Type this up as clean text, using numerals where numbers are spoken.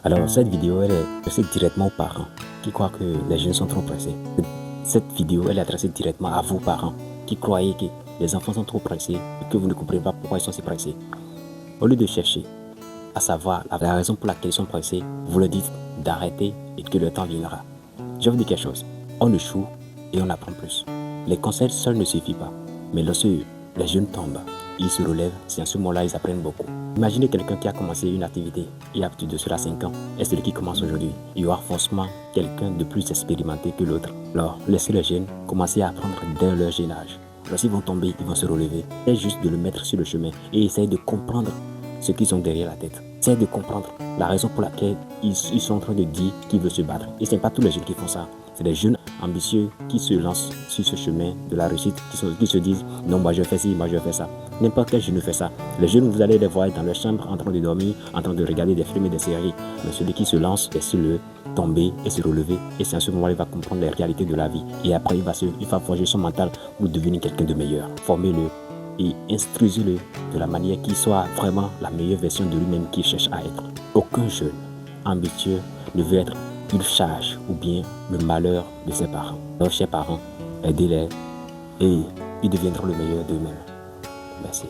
Alors, cette vidéo, elle est adressée directement aux parents qui croient que les jeunes sont trop pressés. Cette vidéo, elle est adressée directement à vous, parents, qui croyez que les enfants sont trop pressés et que vous ne comprenez pas pourquoi ils sont si pressés. Au lieu de chercher à savoir la raison pour laquelle ils sont pressés, vous leur dites d'arrêter et que le temps viendra. Je vais vous dire quelque chose. On échoue et on apprend plus. Les conseils seuls ne suffisent pas. Mais lorsque les jeunes tombent, ils se relèvent, c'est à ce moment-là ils apprennent beaucoup. Imaginez quelqu'un qui a commencé une activité il y a plus de cela 5 ans et celui qui commence aujourd'hui. Il y aura forcément quelqu'un de plus expérimenté que l'autre. Alors, laissez les jeunes commencer à apprendre dès leur jeune âge. Lorsqu'ils vont tomber, ils vont se relever. C'est juste de le mettre sur le chemin et essayer de comprendre ce qu'ils ont derrière la tête. Essayez de comprendre la raison pour laquelle ils sont en train de dire qu'ils veulent se battre. Et ce n'est pas tous les jeunes qui font ça. C'est des jeunes ambitieux qui se lancent sur ce chemin de la réussite, qui se disent non, moi je fais ci, moi je fais ça. N'importe quel jeune fait ça. Les jeunes, vous allez les voir dans leur chambre en train de dormir, en train de regarder des films et des séries. Mais celui qui se lance, laissez-le tomber et se relever. Et c'est à ce moment-là qu'il va comprendre les réalités de la vie. Et après, il va forger son mental pour devenir quelqu'un de meilleur. Formez-le et instruisez-le de la manière qu'il soit vraiment la meilleure version de lui-même qu'il cherche à être. Aucun jeune ambitieux ne veut être une charge ou bien le malheur de ses parents. Leurs chers parents, aidez-les et ils deviendront le meilleur d'eux-mêmes. Merci.